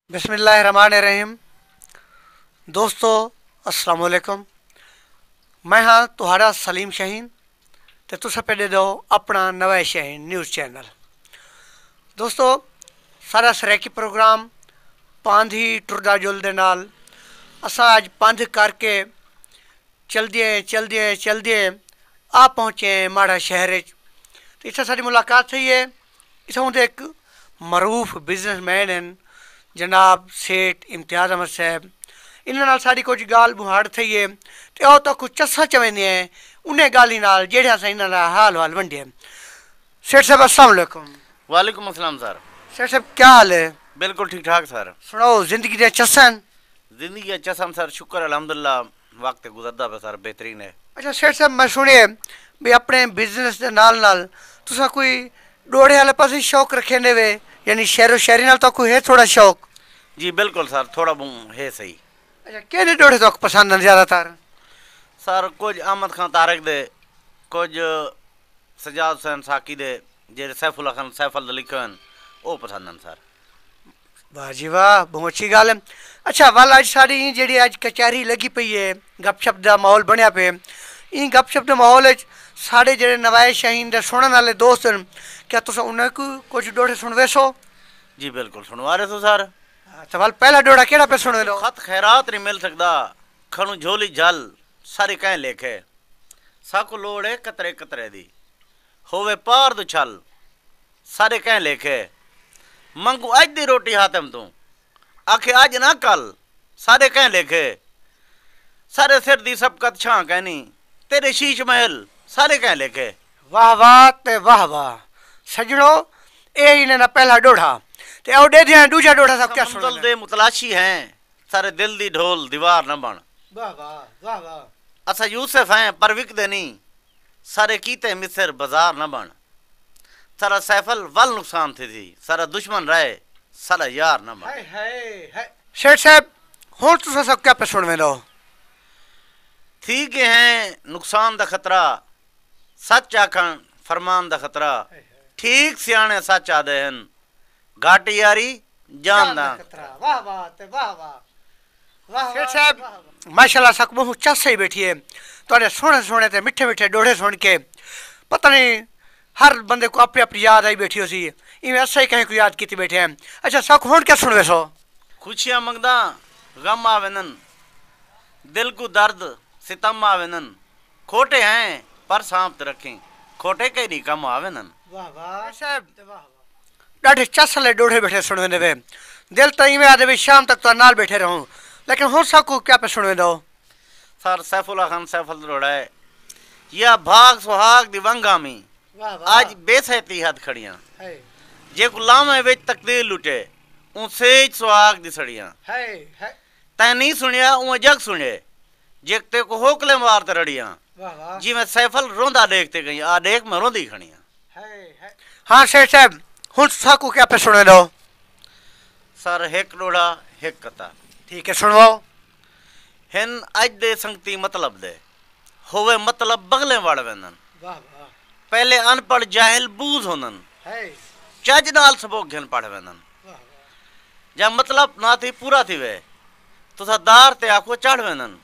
बिस्मिल्लाहिर्रहमानिर्रहीम। दोस्तों अस्सलाम वालेकुम। मैं हाँ तुहारा सलीम शाहीन ते तुस पे दे दो अपना नवा शाहीन न्यूज़ चैनल। दोस्तों सारा सरैकी प्रोग्राम पांध ही टुरदा जुलदे नाल असां अज पांध करके चलदिए आ पहुँचे माड़ा शहर तो इत्थे साडी मुलाकात थी है। इत्थे उंदे एक मरूफ बिजनेसमैन हैं जनाब सेठ इम्तियाज़ अहमद साहब। इन्हां साड़ी कुछ गाल बुहाड़ थी है तो आओ तो कुछ चस्सा चवेंदे हैं उन्हें गाली नाल जेड़े असां इन्हां दा हाल वाल वंडे। सेठ साहब अस्सलाम वालेकुम। वालेकुम अस्सलाम सर। सेठ साहब क्या हाल है? बिल्कुल ठीक ठाक सर। सुनाओ जिंदगी दे चस्सन। जिंदगी अच्छा सम सर, शुक्र अल्हम्दुलिल्लाह, वक्त गुजरदा पे सर बेहतरीन है। अच्छा सेठ साहब मैं सुने भी अपने बिजनेस के नाल नाल तुसा कोई डोड़े वाले पासे शौक रखे ने वे, यानी शहरो शहरी नाल तो कोई है थोड़ा शौक? जी बिल्कुल सर, थोड़ा बहुत है सही। अच्छा केने डोड़े तो पसंद हैं ज़्यादातर? सर कुछ अहमद खान तारक दे, कुछ सजाद हुसैन साकी दे, जेड़े सैफुल्ला खान सैफल लिखे हैं वो पसंद हैं सर। वाह जी वाह, बहुत अच्छी गल है। अच्छा वाल अज साड़ी जी अज कचहरी लगी पई है, गपशप का माहौल बनया पे, इन गपशप के माहौल साढ़े जेडे नवाए शाहीन दे सुनने वाले दोस्त हैं, क्या तुस उन्हें को कुछ डोड़े सुनवे सो? जी बिल्कुल सुनवा रहे सो सर। तो वाल पहला डोड़ा केड़ा पे सुने लो? खत खैरात नहीं मिल सकता, खनु झोली जल सारे कह लेखे, साको लोड़ है कतरे कतरे दी, होवे पार दो छल सारे कह लेखे, मंगू अज दी रोटी हाथम तू आखे आज ना कल सारे कह लेखे, सारे सिर दी सबकत छां कहनी तेरे शीश महल सारे कह लेखे। वाह वाह ते वाह वाह सजड़ो, ए इन्हें ना पहला डोड़ा ते आओ दे दिया दूजा डोड़ा सब क्या सुन दे मुतलाशी हैं सारे दिल दी ढोल दीवार न बन। वाह वाह वाह वाह। असा यूसुफ हैं पर विक देनी सारे कीते मिस्र बाजार न बन, सारा सैफल वल नुकसान थी सारा दुश्मन रहे सारा यार न बन। सेठ साहब हुण तुसा सब क्या पे सुनवे लो? थी के हैं नुकसान दा खतरा, सच आखन फरमान दा खतरा, ठीक सियाने सच आदे हैं घाटी यारी जान दा खतरा। वाह वाह ते वाह वाह वाह। सेठ साहब माशाल्लाह सक मुंह चस ही बैठी है तोड़े सोने सोने ते मिठे मिठे डोड़े सुन के पता नहीं हर बंदे को अपनी अपनी याद आई बैठी हो सी, इवें असा ही कहीं को याद की बैठे हैं। अच्छा सक हुण क्या सुनवे सो? खुशियां मंगदा गम आवेनन, दिल को दर्द सितम आवेनन, खोटे हैं पर सांप रखें खोटे कई नहीं कम आवेनन। वाह वाह साहब वाह वाह। डाढे चसले डोड़े बैठे सुनवे ने वे, दिल तो इवें आदे भी शाम तक तो नाल बैठे रहूं, लेकिन हुण सक को क्या पे सुनवे दो? सर सैफुल्ला खान सैफल रोड़ा है या भाग सुहाग दिवंगा में आज बेसहती हद खड़ियां, जे गुलाम है विच तकदीर लुटे उसे सुहाग दी सड़ियां, तै नहीं सुनिया उं जग सुने जेकते को होकले मारते रड़ियां, जी मैं सैफल रोंदा देखते गई आ देख मैं रोंदी खड़ियां। हाँ सेठ साहब हुण साकू क्या पे सुने दो? सर एक डोड़ा एक कथा। ठीक है सुनवाओ। हिन अज दे संगती मतलब दे होवे मतलब बगले वाड़ वेंदन, पहले अनपढ़ जाहिल बूझ होनन चज नाल सबोक घन पढ़ वेंदन, जब मतलब ना थी पूरा थी वे तुसा दार ते आखो चढ़ वेंदन,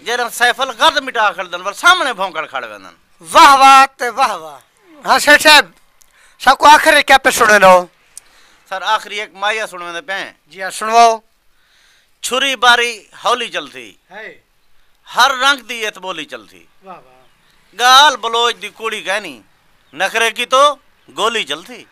जरा सैफल गर्द मिटा खड़दन पर सामने भौंकड़ खड़ वेंदन। वाह वाह ते वाह वाह। हाँ सेठ साहब सबको आखिर क्या पे सुने लो? सर आखिरी एक माया सुनवे पे। जी हाँ सुनवाओ। छुरी बारी हौली चलती हर रंग दी एत बोली चलती, गाल बलोच दी कुड़ी कहनी नखरे की तो गोली चलती।